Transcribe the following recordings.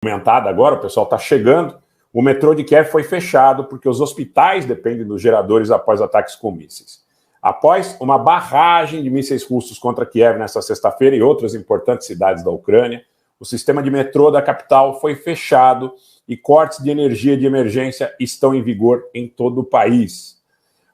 Comentada agora, o pessoal está chegando, o metrô de Kiev foi fechado porque os hospitais dependem dos geradores após ataques com mísseis. Após uma barragem de mísseis russos contra Kiev nesta sexta-feira e outras importantes cidades da Ucrânia, o sistema de metrô da capital foi fechado e cortes de energia de emergência estão em vigor em todo o país.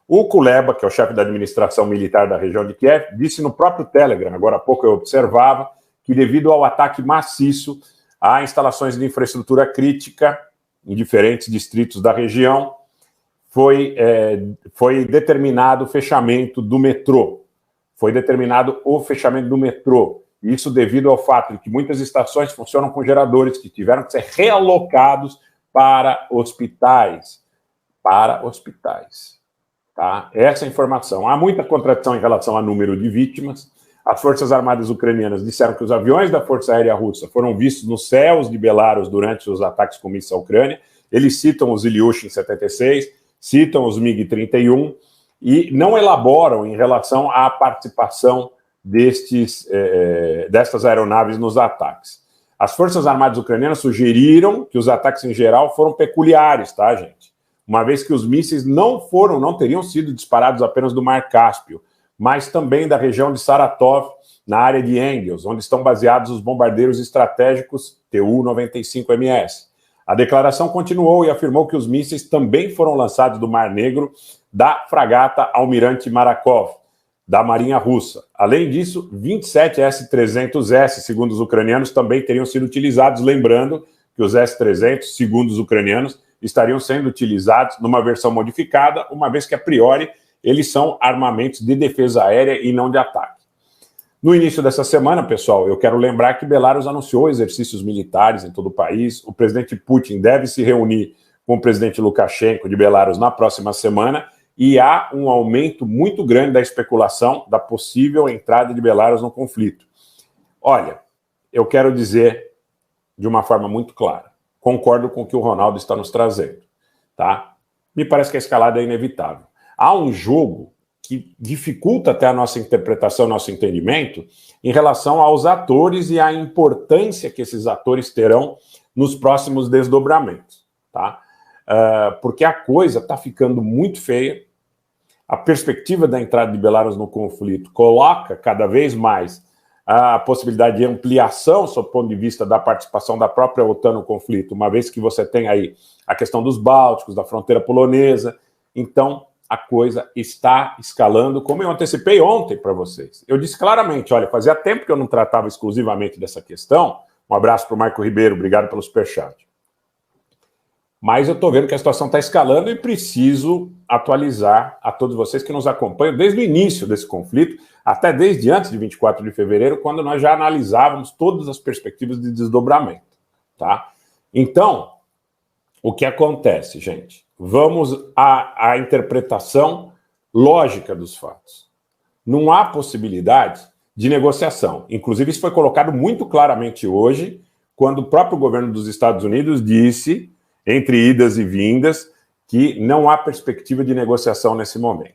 O Kuleba, que é o chefe da administração militar da região de Kiev, disse no próprio Telegram, agora há pouco eu observava, que devido ao ataque maciço a instalações de infraestrutura crítica em diferentes distritos da região, foi determinado o fechamento do metrô. Foi determinado o fechamento do metrô. Isso devido ao fato de que muitas estações funcionam com geradores que tiveram que ser realocados para hospitais. Tá? Essa é a informação. Há muita contradição em relação ao número de vítimas. As Forças Armadas ucranianas disseram que os aviões da Força Aérea Russa foram vistos nos céus de Belarus durante os ataques com mísseis à Ucrânia. Eles citam os Ilyushin 76, citam os MiG-31 e não elaboram em relação à participação destas aeronaves nos ataques. As Forças Armadas ucranianas sugeriram que os ataques em geral foram peculiares, tá, gente? Uma vez que os mísseis não teriam sido disparados apenas do Mar Cáspio, mas também da região de Saratov, na área de Engels, onde estão baseados os bombardeiros estratégicos Tu-95MS. A declaração continuou e afirmou que os mísseis também foram lançados do Mar Negro da fragata Almirante Marakov, da Marinha Russa. Além disso, 27 S-300S, segundo os ucranianos, também teriam sido utilizados, lembrando que os S-300, segundo os ucranianos, estariam sendo utilizados numa versão modificada, uma vez que, a priori, eles são armamentos de defesa aérea e não de ataque. No início dessa semana, pessoal, eu quero lembrar que Belarus anunciou exercícios militares em todo o país. O presidente Putin deve se reunir com o presidente Lukashenko de Belarus na próxima semana e há um aumento muito grande da especulação da possível entrada de Belarus no conflito. Olha, eu quero dizer de uma forma muito clara, concordo com o que o Ronaldo está nos trazendo, tá? Me parece que a escalada é inevitável. Há um jogo que dificulta até a nossa interpretação, nosso entendimento, em relação aos atores e à importância que esses atores terão nos próximos desdobramentos, tá? Porque a coisa está ficando muito feia, a perspectiva da entrada de Belarus no conflito coloca cada vez mais a possibilidade de ampliação, sob o ponto de vista da participação da própria OTAN no conflito, uma vez que você tem aí a questão dos Bálticos, da fronteira polonesa. Então, a coisa está escalando, como eu antecipei ontem para vocês. Eu disse claramente, olha, fazia tempo que eu não tratava exclusivamente dessa questão. Um abraço para o Marco Ribeiro, obrigado pelo superchat. Mas eu estou vendo que a situação está escalando e preciso atualizar a todos vocês que nos acompanham desde o início desse conflito, até desde antes de 24 de fevereiro, quando nós já analisávamos todas as perspectivas de desdobramento, tá? Então, o que acontece, gente? Vamos à interpretação lógica dos fatos. Não há possibilidade de negociação. Inclusive, isso foi colocado muito claramente hoje, quando o próprio governo dos Estados Unidos disse, entre idas e vindas, que não há perspectiva de negociação nesse momento.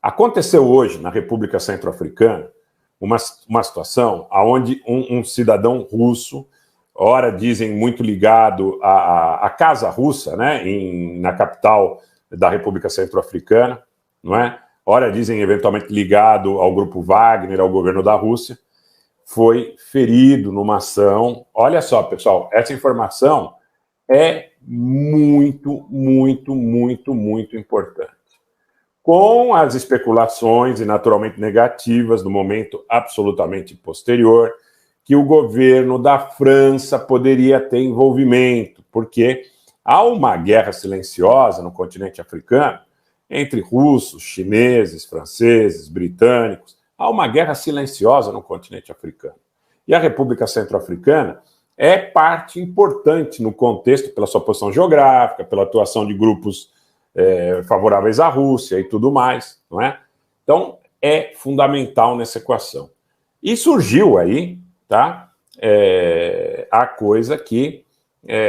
Aconteceu hoje, na República Centro-Africana, uma situação onde um cidadão russo, ora dizem muito ligado à Casa Russa, né, na capital da República Centro-Africana, não é? Ora dizem eventualmente ligado ao grupo Wagner, ao governo da Rússia, foi ferido numa ação. Olha só, pessoal, essa informação é muito, muito, muito, muito importante. Com as especulações, e naturalmente negativas, no momento absolutamente posterior, que o governo da França poderia ter envolvimento, porque há uma guerra silenciosa no continente africano entre russos, chineses, franceses, britânicos. Há uma guerra silenciosa no continente africano. E a República Centro-Africana é parte importante no contexto, pela sua posição geográfica, pela atuação de grupos favoráveis à Rússia e tudo mais, não é? Então, é fundamental nessa equação. E surgiu aí, tá, a coisa que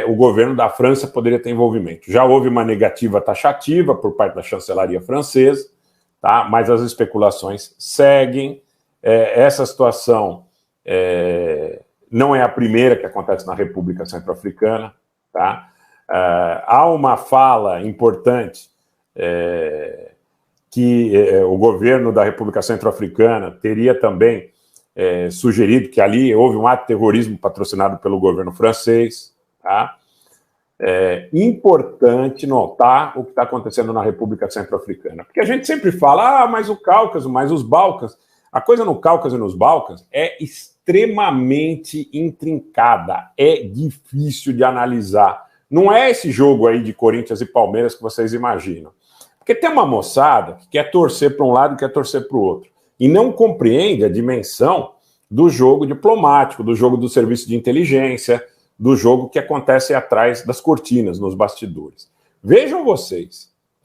o governo da França poderia ter envolvimento. Já houve uma negativa taxativa por parte da chancelaria francesa, tá, mas as especulações seguem. Essa situação não é a primeira que acontece na República Centro-Africana, tá? Há uma fala importante que o governo da República Centro-Africana teria também sugerido que ali houve um ato de terrorismo patrocinado pelo governo francês, tá? É importante notar o que está acontecendo na República Centro-Africana, porque a gente sempre fala, mas o Cáucaso, mas os Balcãs. A coisa no Cáucaso e nos Balcãs é extremamente intrincada, é difícil de analisar. Não é esse jogo aí de Corinthians e Palmeiras que vocês imaginam. Porque tem uma moçada que quer torcer para um lado e quer torcer para o outro, e não compreende a dimensão do jogo diplomático, do jogo do serviço de inteligência, do jogo que acontece atrás das cortinas, nos bastidores. Vejam vocês,